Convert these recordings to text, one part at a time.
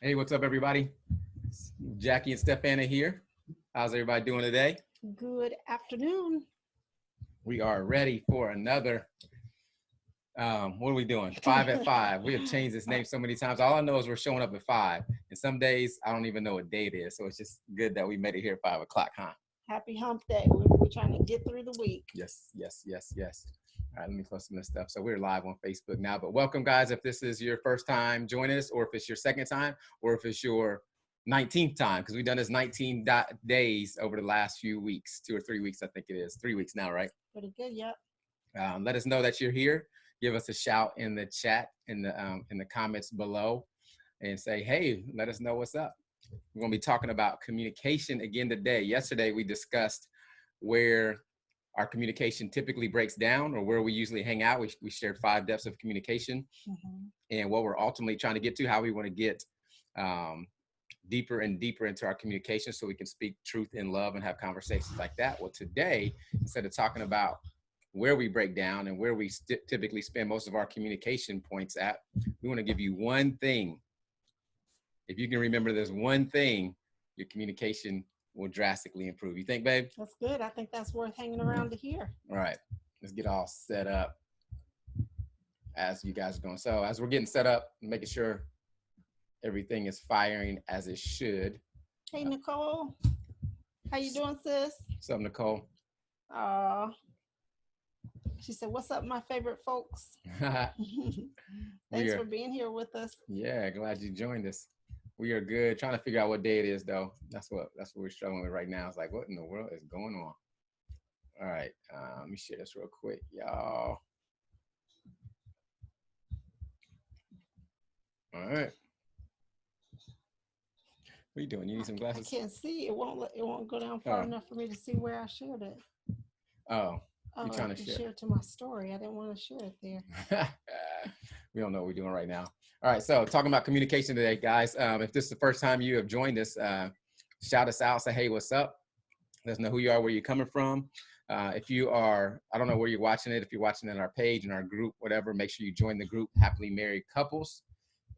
Hey, what's up, everybody? Jackie and Stefana here. How's everybody doing today? Good afternoon. We are ready for another. What are we doing? 5 at 5. We have changed this name so many times. All I know is we're showing up at 5, and some days I don't even know what day it is. So it's just good that we made it here at 5 o'clock, huh? Happy hump day. We're trying to get through the week. Yes, yes, yes, yes. All right, let me close some of this stuff. So we're live on Facebook now, but welcome, guys. If this is your first time joining us, or if it's your second time, or if it's your 19th time, because we've done this 19 days over the last few weeks, 2 or 3 weeks, I think it is. 3 weeks now, right? Pretty good, yep. Let us know that you're here. Give us a shout in the chat, in the comments below, and say, hey, let us know what's up. We're going to be talking about communication again today. Yesterday, we discussed where our communication typically breaks down, or where we usually hang out. We shared 5 depths of communication, and what we're ultimately trying to get to, how we want to get deeper and deeper into our communication so we can speak truth in love and have conversations like that. Well, today, instead of talking about where we break down and where we typically spend most of our communication points at, we want to give you one thing. If you can remember this one thing, your communication will drastically improve. You think, babe? That's good. I think that's worth hanging around to hear. All right, let's get all set up as you guys are going. So as we're getting set up, making sure everything is firing as it should. Hey, Nicole. How you doing, sis? What's up, Nicole? She said, what's up, my favorite folks? Thanks for being here with us. Yeah, glad you joined us. We are good. Trying to figure out what day it is, though. That's what we're struggling with right now. It's like, what in the world is going on? All right, let me share this real quick, y'all. All right. What are you doing? You need some glasses? I can't see. It won't go down far enough for me to see where I shared it. Oh, you're trying to share it to my story. I didn't want to share it there. We don't know what we're doing right now. All right, so talking about communication today, guys. If this is the first time you have joined us, shout us out. Say, hey, what's up? Let us know who you are, where you're coming from. If you are, I don't know where you're watching it. If you're watching it on our page, in our group, whatever, make sure you join the group, Happily Married Couples,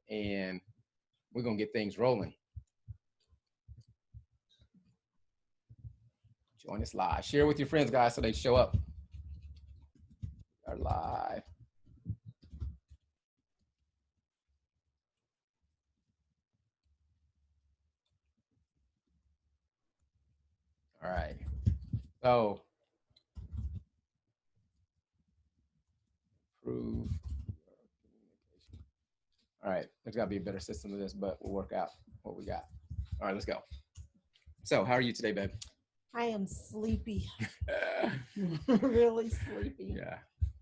and we're going to get things rolling. Join us live. Share with your friends, guys, so they show up. We are live. All right. So, improve communication. All right. There's got to be a better system to this, but we'll work out what we got. All right, let's go. So, how are you today, babe? I am sleepy. Really sleepy. Yeah,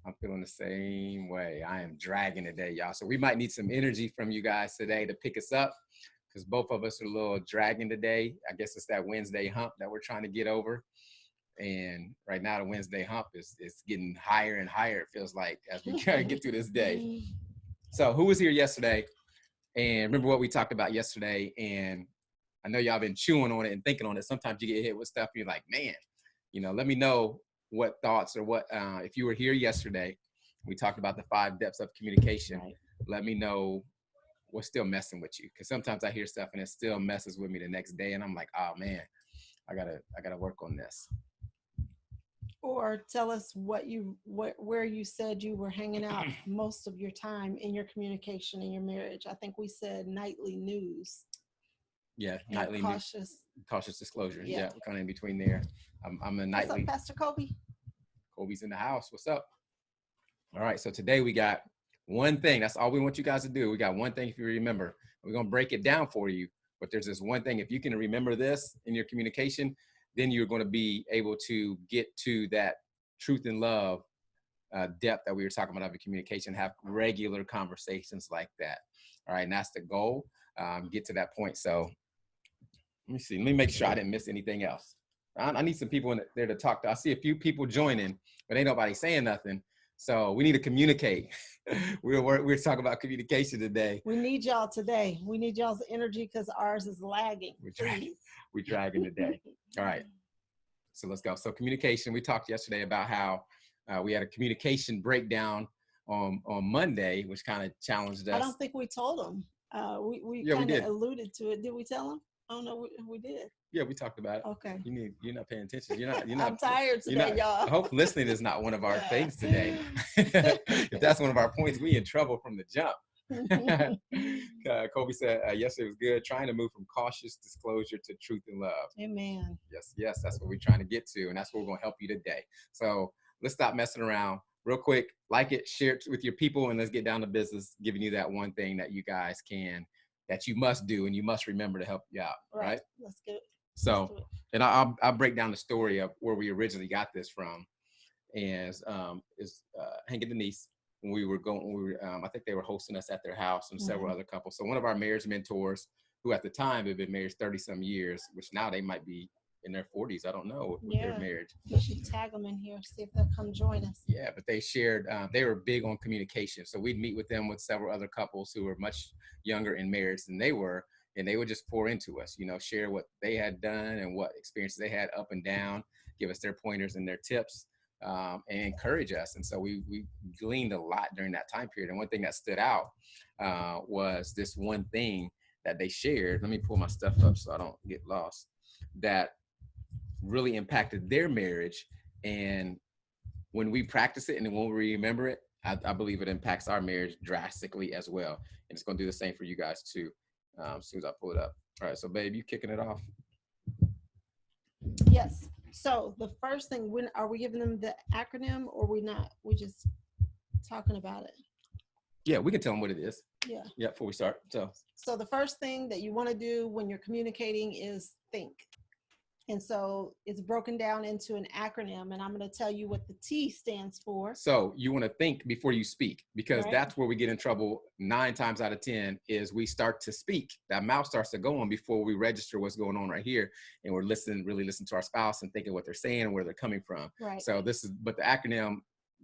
I'm feeling the same way. I am dragging today, y'all. So we might need some energy from you guys today to pick us up, because both of us are a little dragging today. I guess it's that Wednesday hump that we're trying to get over. And right now, the Wednesday hump is getting higher and higher, it feels like, as we kind of get through this day. So who was here yesterday? And remember what we talked about yesterday? And I know y'all been chewing on it and thinking on it. Sometimes you get hit with stuff, and you're like, man, let me know what thoughts or what, if you were here yesterday, we talked about the 5 depths of communication. Right. Let me know what's still messing with you. Because sometimes I hear stuff and it still messes with me the next day. And I'm like, oh man, I gotta work on this. Or tell us where you said you were hanging out most of your time in your communication in your marriage. I think we said nightly news. Yeah, nightly cautious disclosure. Yeah, we're kind of in between there. I'm a nightly. What's up, Pastor Kobe? Kobe's in the house. What's up? All right, so today we got one thing. That's all we want you guys to do. We got one thing, if you remember. We're gonna break it down for you, but there's this one thing. If you can remember this in your communication, then you're going to be able to get to that truth and love depth that we were talking about of communication, have regular conversations like that. All right, and that's the goal. Get to that point. So let me see. Let me make sure I didn't miss anything else. I need some people in there to talk to. I see a few people joining, but ain't nobody saying nothing. So we need to communicate. We're talking about communication today. We need y'all today. We need y'all's energy because ours is lagging. We're dragging today. All right. So let's go. So communication, we talked yesterday about how we had a communication breakdown on Monday, which kind of challenged us. I don't think we told them. We Yeah, we kind of did. alluded to it. Did we tell them? I don't know. We did. Yeah, we talked about it. Okay. You're not paying attention. You're not. I'm tired today, y'all. I hope listening is not one of our things today. If that's one of our points, we in trouble from the jump. Kobe said, yesterday was good. Trying to move from cautious disclosure to truth and love. Amen. Yes, that's what we're trying to get to, and that's what we're going to help you today. So let's stop messing around. Real quick, like it, share it with your people, and let's get down to business, giving you that one thing that you guys can, that you must do, and you must remember to help you out, right? Let's get it. So, and I'll break down the story of where we originally got this from. And Hank and Denise, when we were I think they were hosting us at their house, and several other couples. So one of our marriage mentors, who at the time had been married 30 some years, which now they might be in their 40s. I don't know with their marriage. We should tag them in here, see if they'll come join us. Yeah, but they shared, they were big on communication. So we'd meet with them with several other couples who were much younger in marriage than they were. And they would just pour into us, share what they had done and what experiences they had up and down, give us their pointers and their tips, and encourage us. And so we gleaned a lot during that time period. And one thing that stood out was this one thing that they shared. Let me pull my stuff up so I don't get lost. That really impacted their marriage. And when we practice it and when we remember it, I believe it impacts our marriage drastically as well. And it's going to do the same for you guys too. As soon as I pull it up. All right, so babe, you kicking it off? Yes. So the first thing, when are we giving them the acronym, or we not? We just talking about it. Yeah, we can tell them what it is. Yeah. Yeah, before we start. So the first thing that you want to do when you're communicating is think. And so it's broken down into an acronym, and I'm going to tell you what the T stands for. So you want to think before you speak, because that's where we get in trouble 9 times out of 10 is we start to speak. That mouth starts to go on before we register what's going on right here. And we're really listening to our spouse and thinking what they're saying and where they're coming from. Right. So but the acronym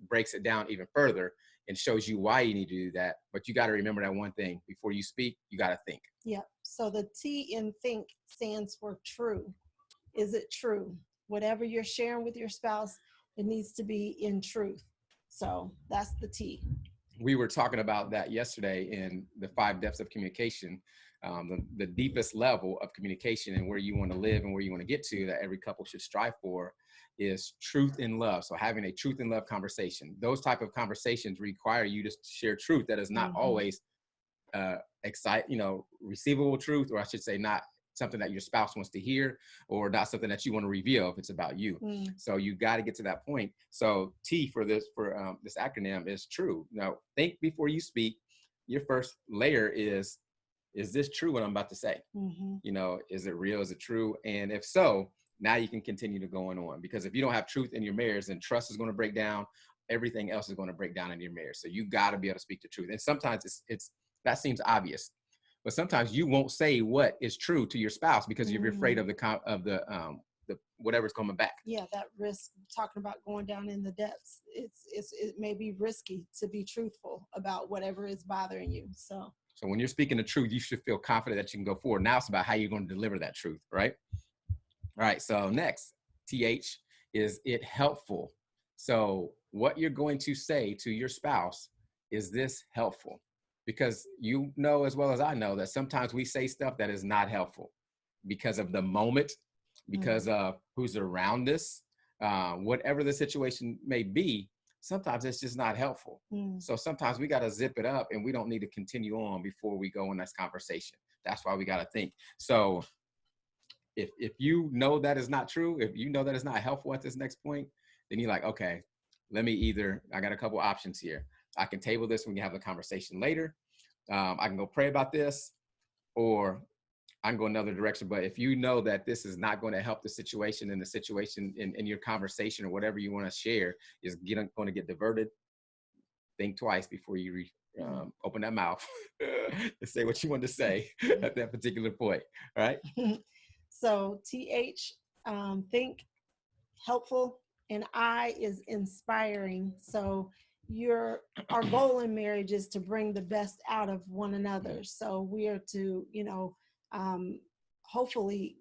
breaks it down even further and shows you why you need to do that. But you got to remember that one thing: before you speak, you got to think. Yeah. So the T in think stands for true. Is it true? Whatever you're sharing with your spouse, it needs to be in truth. So that's the T. We were talking about that yesterday in the 5 depths of communication, the deepest level of communication and where you want to live and where you want to get to, that every couple should strive for, is truth and love. So having a truth and love conversation. Those type of conversations require you to share truth that is not always receivable truth, or I should say not something that your spouse wants to hear, or not something that you want to reveal if it's about you. So you got to get to that point. So T for this acronym is true. Now, think before you speak. Your first layer is this true what I'm about to say? Is it real? Is it true? And if so, now you can continue to go on, because if you don't have truth in your marriage, then trust is going to break down. Everything else is going to break down in your marriage. So you got to be able to speak the truth. And sometimes it's that seems obvious, but sometimes you won't say what is true to your spouse because you're afraid of the whatever's coming back. Yeah, that risk, talking about going down in the depths. It may be risky to be truthful about whatever is bothering you. So when you're speaking the truth, you should feel confident that you can go forward. Now it's about how you're going to deliver that truth, right? All right. So next, TH, is it helpful? So what you're going to say to your spouse, is this helpful? Because you know as well as I know that sometimes we say stuff that is not helpful because of the moment, because of who's around us, whatever the situation may be. Sometimes it's just not helpful. So sometimes we got to zip it up, and we don't need to continue on before we go in this conversation. That's why we got to think. So if you know that is not true, if you know that it's not helpful at this next point, then you're like, okay, I got a couple options here. I can table this when you have a conversation later. I can go pray about this, or I can go another direction. But if you know that this is not going to help the situation, and the situation in your conversation or whatever you want to share is going to get diverted, think twice before you open that mouth to say what you want to say at that particular point. All right. So TH, think, helpful, and I is inspiring. So our goal in marriage is to bring the best out of one another. So we are to, hopefully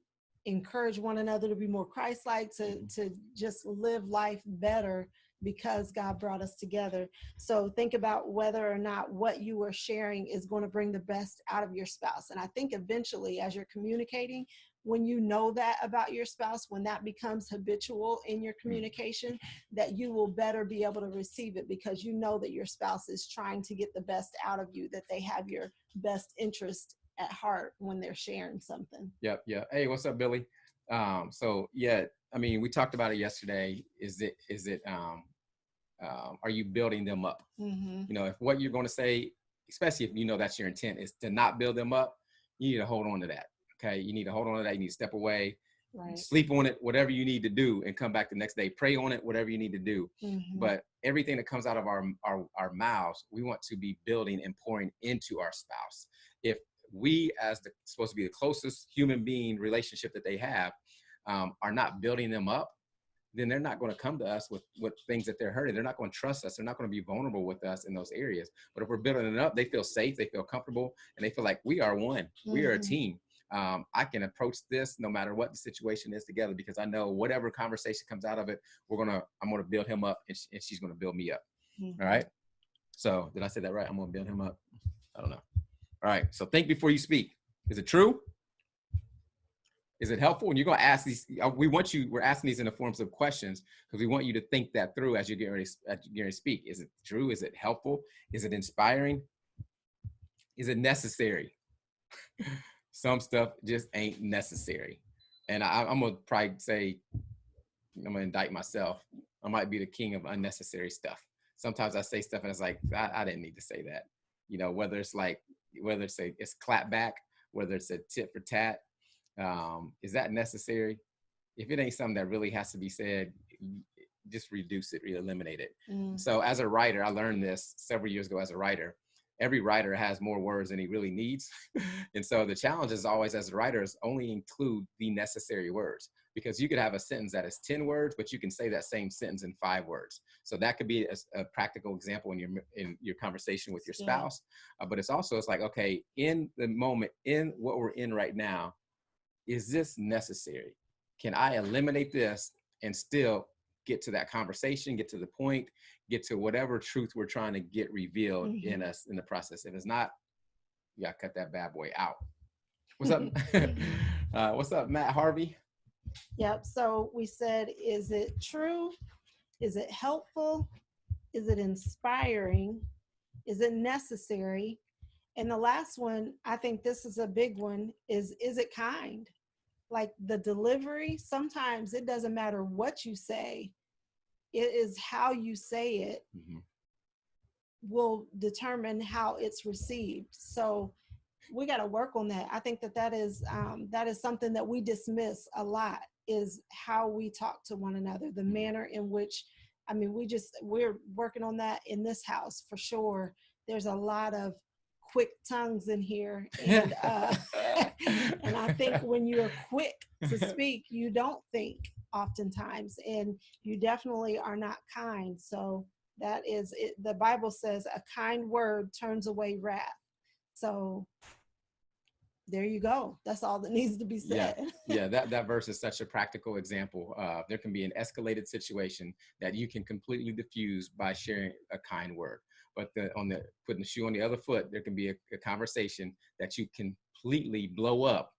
encourage one another to be more Christ-like, to just live life better because God brought us together. So think about whether or not what you are sharing is going to bring the best out of your spouse. And I think eventually, as you're communicating, when you know that about your spouse, when that becomes habitual in your communication, that you will better be able to receive it, because you know that your spouse is trying to get the best out of you, that they have your best interest at heart when they're sharing something. Yep. Yeah. Hey, what's up, Billy? So yeah, I mean, we talked about it yesterday. Are you building them up? Mm-hmm. You know, if what you're going to say, especially if you know that's your intent, is to not build them up, you need to hold on to that. Okay. You need to hold on to that. You need to step away, Right. sleep on it, whatever you need to do, and come back the next day, pray on it, whatever you need to do. Mm-hmm. But everything that comes out of our mouths, we want to be building and pouring into our spouse. If we, as supposed to be the closest human being relationship that they have, are not building them up, then they're not going to come to us with things that they're hurting. They're not going to trust us. They're not going to be vulnerable with us in those areas. But if we're building it up, they feel safe, they feel comfortable, and they feel like we are one. Mm-hmm. We are a team. I can approach this no matter what the situation is together, because I know whatever conversation comes out of it, I'm going to build him up, and she's going to build me up. Mm-hmm. All right. So did I say that right? I'm going to build him up. I don't know. All right. So think before you speak. Is it true? Is it helpful? And you're going to ask these. We're asking these in the forms of questions, because we want you to think that through as you're getting ready to speak. Is it true? Is it helpful? Is it inspiring? Is it necessary? Some stuff just ain't necessary. And I'm going to probably say, I'm going to indict myself. I might be the king of unnecessary stuff. Sometimes I say stuff and it's like, I didn't need to say that. You know, whether it's clap back, whether it's a tit for tat. Is that necessary? If it ain't something that really has to be said, just reduce it, eliminate it. Mm. So as a writer, I learned this several years ago as a writer. Every writer has more words than he really needs. And so the challenge is always, as a writer, is only include the necessary words, because you could have a sentence that is 10 words, but you can say that same sentence in 5 words. So that could be a practical example in your conversation with your spouse. Yeah. But it's like, okay, in the moment, in what we're in right now, is this necessary? Can I eliminate this and still get to that conversation, get to the point, get to whatever truth we're trying to get revealed mm-hmm. in us in the process? If it's not, you gotta cut that bad boy out. What's up? What's up, Matt Harvey? Yep. So we said, is it true? Is it helpful? Is it inspiring? Is it necessary? And the last one, I think this is a big one, is it kind? Like the delivery, sometimes it doesn't matter what you say. It is how you say it mm-hmm. will determine how it's received. So we got to work on that. I think that is something that we dismiss a lot, is how we talk to one another, the manner in which, I mean, we're working on that in this house for sure. There's a lot of quick tongues in here. And, and I think when you're quick to speak, you don't think oftentimes, and you definitely are not kind. So that is it. The Bible says a kind word turns away wrath. So there you go. That's all that needs to be said. Yeah, that verse is such a practical example. There can be an escalated situation that you can completely diffuse by sharing a kind word. But putting the shoe on the other foot, there can be a conversation that you completely blow up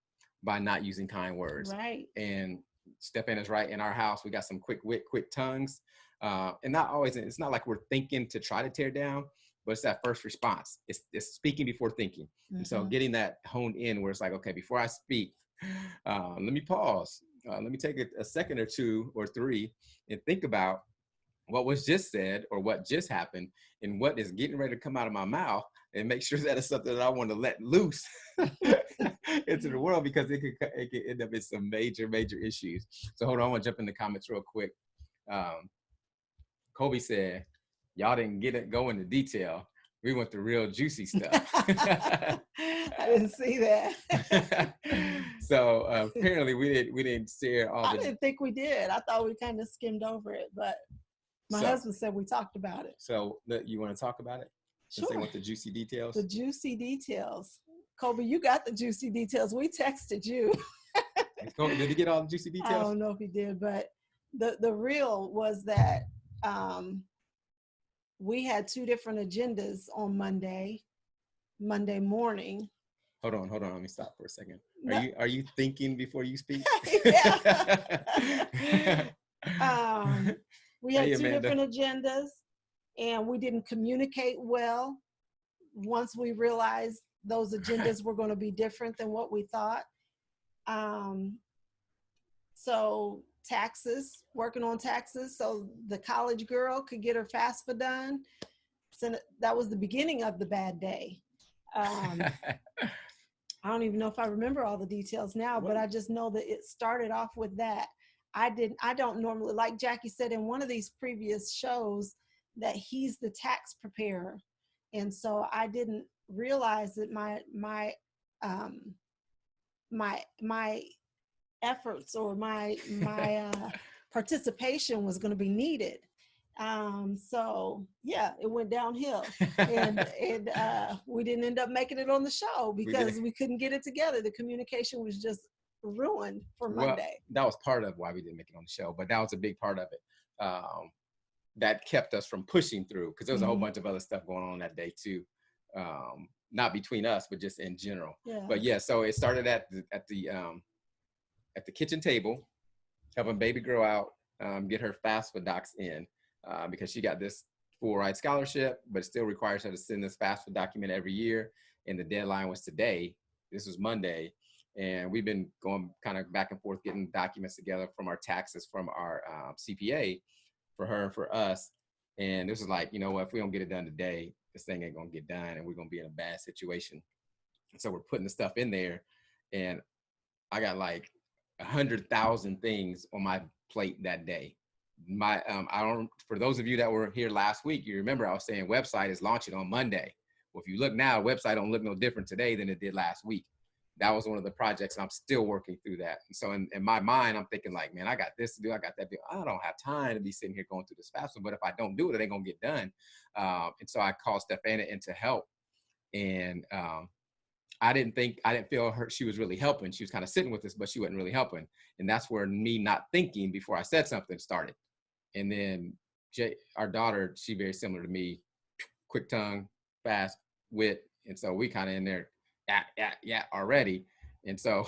by not using kind words. Right. And Stephan is right. In our house, we got some quick wit, quick tongues. And not always, it's not like we're thinking to try to tear down, but it's that first response. It's speaking before thinking. Mm-hmm. And so getting that honed in where it's like, okay, before I speak, let me pause. Let me take a second or 2 or 3 and think about what was just said or what just happened and what is getting ready to come out of my mouth, and make sure that it's something that I want to let loose into the world, because it could end up in some major, major issues. So hold on, I want to jump in the comments real quick. Kobe said, y'all didn't go into detail. We went through real juicy stuff. I didn't see that. So apparently we didn't share all. I didn't think we did. I thought we kind of skimmed over it, but my husband said we talked about it. So you want to talk about it? Sure. They want the juicy details. The juicy details. Kobe, you got the juicy details. We texted you. Did he get all the juicy details? I don't know if he did, but the real was that we had two different agendas on Monday morning. Hold on. Let me stop for a second. No, Are you thinking before you speak? yeah. We had Hey, two Amanda. different agendas, and we didn't communicate well once we realized those agendas were going to be different than what we thought. So taxes, working on taxes, so the college girl could get her FAFSA done. So that was the beginning of the bad day. I don't even know if I remember all the details now, but I just know that it started off with that. I don't normally, like Jackie said in one of these previous shows, that he's the tax preparer. And so I didn't realize that my efforts or my participation was going to be needed. So yeah, it went downhill, and we didn't end up making it on the show because we couldn't get it together. The communication was just ruined for Monday. That was part of why we didn't make it on the show, but that was a big part of it. That kept us from pushing through, because there was a whole bunch of other stuff going on that day too. Not between us, but just in general. Yeah. But yeah, so it started at the kitchen table, helping baby girl out, get her FAFSA docs in, because she got this full ride scholarship, but it still requires her to send this FAFSA document every year. And the deadline was today. This was Monday. And we've been going kind of back and forth, getting documents together from our taxes, from our CPA, for her and for us. And this was like, you know what, if we don't get it done today, this thing ain't gonna get done, and we're gonna be in a bad situation. So we're putting the stuff in there, and I got like 100,000 things on my plate that day. For those of you that were here last week, you remember I was saying website is launching on Monday. Well, if you look now, website don't look no different today than it did last week. That was one of the projects, and I'm still working through that. And so in my mind, I'm thinking like, man, I got this to do, I got that to do. I don't have time to be sitting here going through this FAFSA, but if I don't do it, it ain't gonna get done. And so I called Stefana in to help. And I didn't feel she was really helping. She was kind of sitting with us, but she wasn't really helping. And that's where me not thinking before I said something started. And then our daughter, she very similar to me, quick tongue, fast wit. And so we kind of in there, yeah, already. And so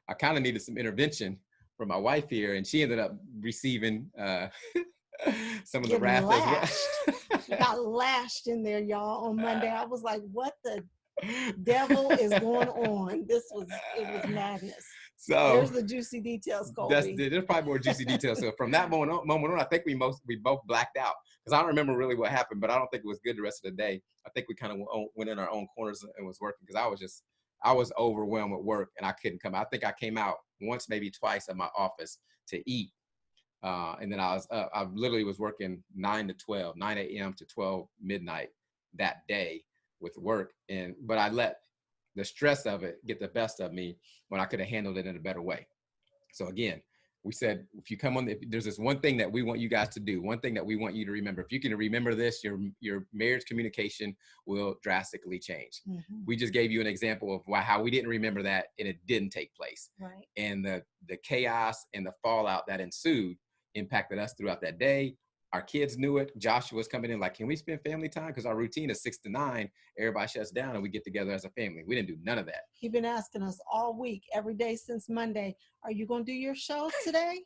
I kind of needed some intervention from my wife here, and she ended up receiving some of the wrath as well. She got lashed in there, y'all, on Monday. I was like, what the devil is going on? It was madness. So there's the juicy details, Colby. There's probably more juicy details. So from that moment on, I think we both blacked out, because I don't remember really what happened, but I don't think it was good the rest of the day. I think we kind of went in our own corners and was working, because I was overwhelmed with work, and I couldn't come out. I think I came out once, maybe twice, of my office to eat. And then I literally was working 9 a.m. to 12 midnight that day with work. But I let the stress of it get the best of me when I could have handled it in a better way. So again, we said, if you come on, there's this one thing that we want you guys to do, one thing that we want you to remember. If you can remember this, your marriage communication will drastically change. Mm-hmm. We just gave you an example of how we didn't remember that, and it didn't take place. Right. And the chaos and the fallout that ensued impacted us throughout that day. Our kids knew it. Joshua was coming in like, can we spend family time? Because our routine is 6 to 9. Everybody shuts down and we get together as a family. We didn't do none of that. He's been asking us all week, every day since Monday, are you going to do your show today?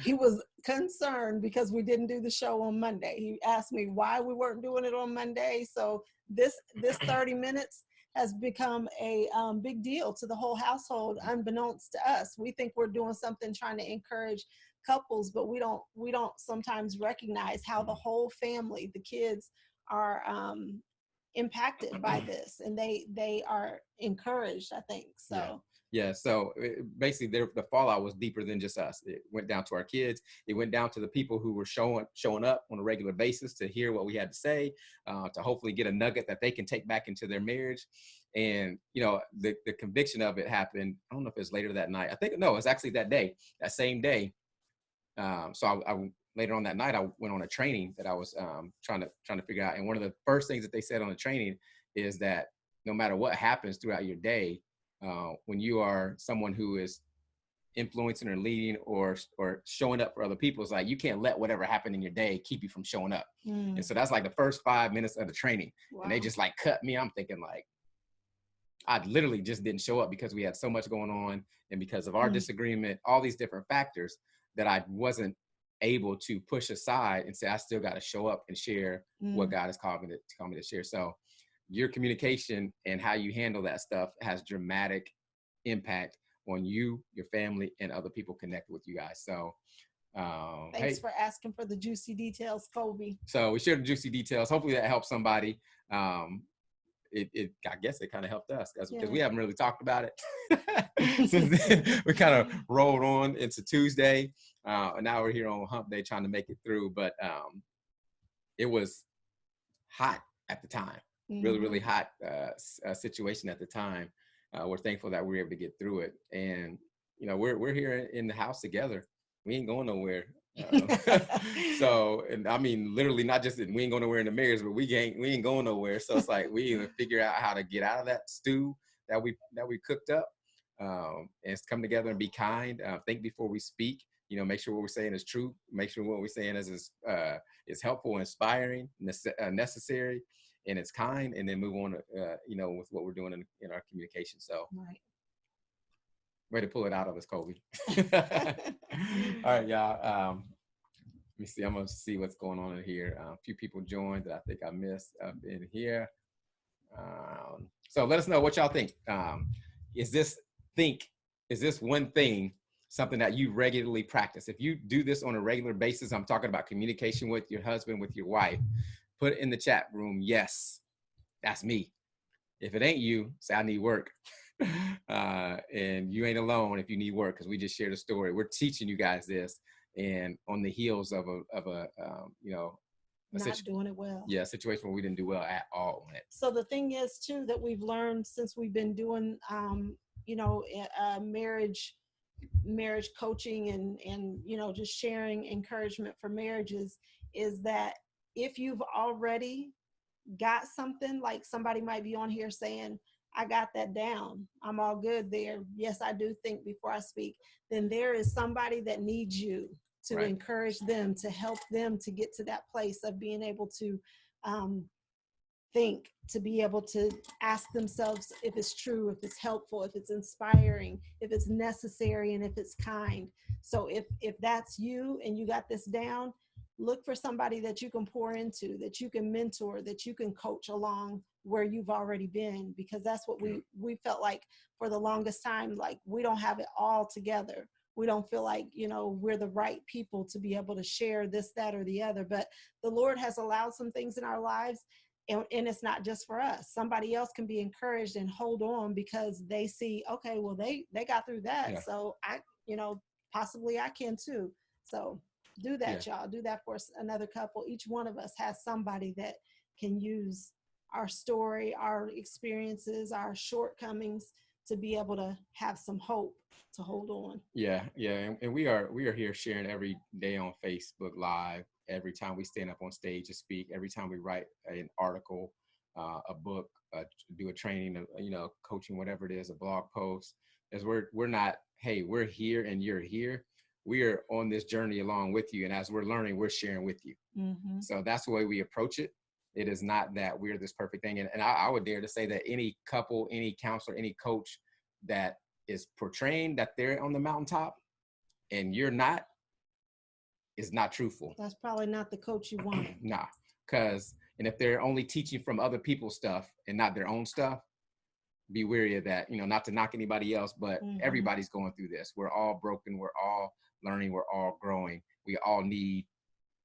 He was concerned because we didn't do the show on Monday. He asked me why we weren't doing it on Monday. So this 30 minutes has become a big deal to the whole household, unbeknownst to us. We think we're doing something trying to encourage couples, but we don't sometimes recognize how the whole family, the kids, are impacted by this, and they are encouraged, I think. So yeah. So basically the fallout was deeper than just us. It went down to our kids. It went down to the people who were showing up on a regular basis to hear what we had to say, to hopefully get a nugget that they can take back into their marriage. And, the conviction of it happened, I don't know if it was later that night. I think, no, it's actually that day, that same day. So I later on that night, I went on a training that I was trying to figure out. And one of the first things that they said on the training is that no matter what happens throughout your day, when you are someone who is influencing or leading or showing up for other people, it's like you can't let whatever happened in your day keep you from showing up. And so that's like the first 5 minutes of the training. Wow. And they just like cut me. I'm thinking like, I literally just didn't show up because we had so much going on, and because of our disagreement, all these different factors that I wasn't able to push aside and say, I still got to show up and share what God has called me to share. So your communication and how you handle that stuff has dramatic impact on you, your family, and other people connected with you guys. So thanks for asking for the juicy details, Colby. So we shared the juicy details. Hopefully that helps somebody. I guess it kind of helped us because we haven't really talked about it since then. We kind of rolled on into Tuesday, and now we're here on Hump Day trying to make it through. But it was hot at the time, really hot situation at the time. We're thankful that we were able to get through it, and we're here in the house together. We ain't going nowhere. So, and I mean, literally not just we ain't going nowhere in the marriage, but we ain't going nowhere. So it's like we even figure out how to get out of that stew that we cooked up, and come together and be kind. Think before we speak. Make sure what we're saying is true. Make sure what we're saying is helpful, inspiring, necessary, and it's kind. And then move on, with what we're doing in our communication. So. Right. Way to pull it out of us, Colby. All right, y'all. Let me see. I'm going to see what's going on in here. A few people joined that I think I missed up in here. So let us know what y'all think. Is this one thing something that you regularly practice? If you do this on a regular basis, I'm talking about communication with your husband, with your wife, put it in the chat room. Yes, that's me. If it ain't you, say I need work. And you ain't alone if you need work, because we just shared a story. We're teaching you guys this, and on the heels of a not doing it well. Yeah, a situation where we didn't do well at all on it. So the thing is too that we've learned since we've been doing marriage coaching and just sharing encouragement for marriages is that if you've already got something, like somebody might be on here saying, I got that down, I'm all good there, yes, I do think before I speak, then there is somebody that needs you to encourage them, to help them to get to that place of being able to think, to be able to ask themselves if it's true, if it's helpful, if it's inspiring, if it's necessary, and if it's kind. So if that's you and you got this down, look for somebody that you can pour into, that you can mentor, that you can coach along where you've already been, because that's what we felt like for the longest time. Like, we don't have it all together. We don't feel like, we're the right people to be able to share this, that, or the other. But the Lord has allowed some things in our lives, and it's not just for us. Somebody else can be encouraged and hold on because they see, okay, well, they got through that. Yeah. So possibly I can too. So do that, y'all. Do that for another couple. Each one of us has somebody that can use our story, our experiences, our shortcomings to be able to have some hope to hold on. Yeah. And we are here sharing every day on Facebook Live, every time we stand up on stage to speak, every time we write an article, a book, do a training, coaching, whatever it is, a blog post. As we're not, hey, we're here and you're here. We are on this journey along with you. And as we're learning, we're sharing with you. Mm-hmm. So that's the way we approach it. It is not that we're this perfect thing. And I would dare to say that any couple, any counselor, any coach that is portraying that they're on the mountaintop and you're not, is not truthful. That's probably not the coach you want. Nah, and if they're only teaching from other people's stuff and not their own stuff, be wary of that. Not to knock anybody else, but everybody's going through this. We're all broken. We're all learning. We're all growing. We all need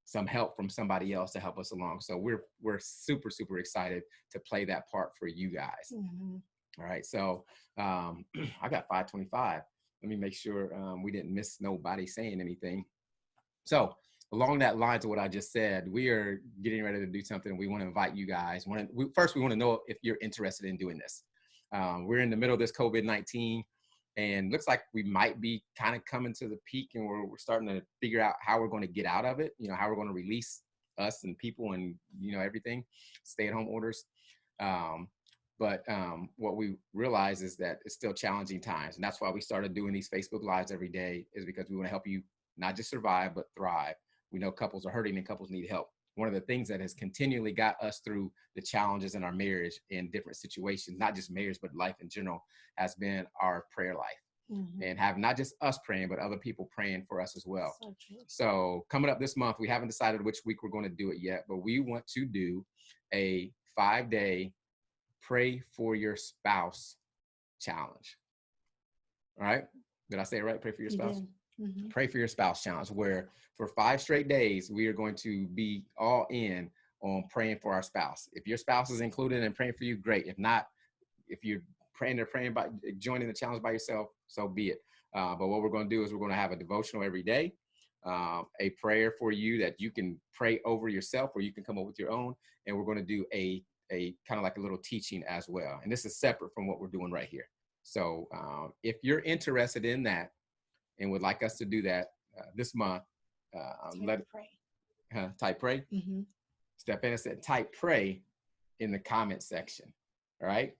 some help from somebody else to help us along. So we're super, super excited to play that part for you guys. Mm-hmm. All right. So I got 5:25. Let me make sure we didn't miss nobody saying anything. So along that lines of what I just said, we are getting ready to do something. We want to invite you guys. First, we want to know if you're interested in doing this. We're in the middle of this COVID-19. And looks like we might be kind of coming to the peak, and we're starting to figure out how we're going to get out of it, how we're going to release us and people and, everything, stay-at-home orders. But what we realize is that it's still challenging times. And that's why we started doing these Facebook Lives every day, is because we want to help you not just survive, but thrive. We know couples are hurting and couples need help. One of the things that has continually got us through the challenges in our marriage in different situations, not just marriage, but life in general, has been our prayer life. And have not just us praying, but other people praying for us as well. So true. So coming up this month, we haven't decided which week we're going to do it yet, but we want to do a 5-day pray for your spouse challenge. All right. Did I say it right? Pray for your spouse. Pray for your spouse challenge, where for 5 straight days, we are going to be all in on praying for our spouse. If your spouse is included in praying for you, great. If not, if you're praying by joining the challenge by yourself, so be it. But what we're going to do is we're going to have a devotional every day, a prayer for you that you can pray over yourself, or you can come up with your own. And we're going to do a kind of like a little teaching as well. And this is separate from what we're doing right here. So if you're interested in that and would like us to do that this month, type pray. Step in and said type pray in the comment section. All right.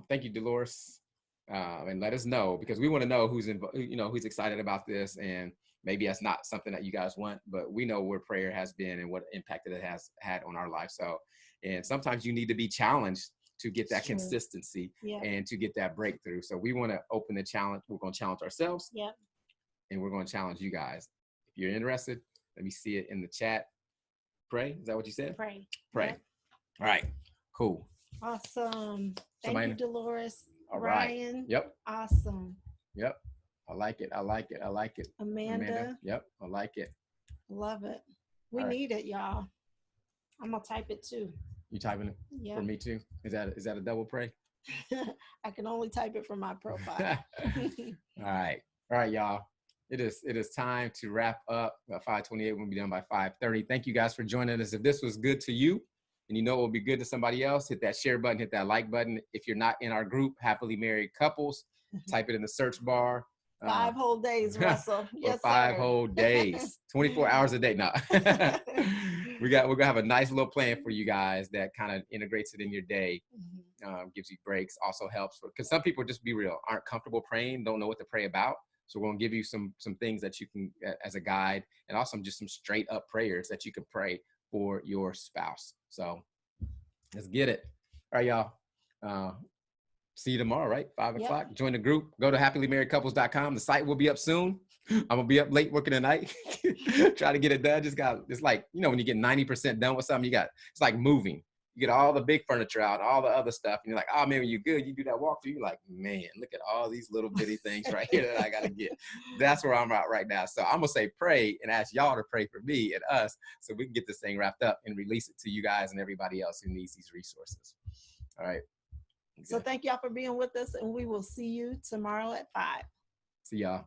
Thank you, Dolores. And let us know, because we want to know who's who's excited about this. And maybe that's not something that you guys want, but we know where prayer has been and what impact it has had on our life. So, and sometimes you need to be challenged to get that consistency and to get that breakthrough. So we want to open the challenge. We're going to challenge ourselves. And we're going to challenge you guys. If you're interested, let me see it in the chat. Pray. Is that what you said? Pray. Pray. Yep. All right. Cool. Awesome. Thank you, Dolores. All right. Ryan. Yep. Awesome. Yep. I like it. I like it. I like it. Amanda. Yep. I like it. Love it. We need it, y'all. I'm going to type it too. You typing it for me too? Is that a double pray? I can only type it from my profile. All right. All right, y'all. It is time to wrap up. About 5:28, we'll be done by 5:30. Thank you guys for joining us. If this was good to you and you know it will be good to somebody else, hit that share button, hit that like button. If you're not in our group, Happily Married Couples, type it in the search bar. 5 whole days, Russell. Yes, 5 whole days, 24 hours a day. No, we're gonna have a nice little plan for you guys that kind of integrates it in your day, gives you breaks, also helps because some people, just be real, aren't comfortable praying, don't know what to pray about. So we're gonna give you some things that you can as a guide, and also just some straight up prayers that you can pray for your spouse. So let's get it. All right, y'all. See you tomorrow, right? 5 o'clock. Join the group. Go to happilymarriedcouples.com. The site will be up soon. I'm gonna be up late working tonight. Try to get it done. It's like, when you get 90% done with something, it's like moving. You get all the big furniture out, all the other stuff, and you're like, oh man, when you're good, you do that walkthrough, you're like, man, look at all these little bitty things right here that I gotta get. That's where I'm at right now. So I'm gonna say pray and ask y'all to pray for me and us so we can get this thing wrapped up and release it to you guys and everybody else who needs these resources. All right. So thank y'all for being with us, and we will see you tomorrow at 5. See y'all.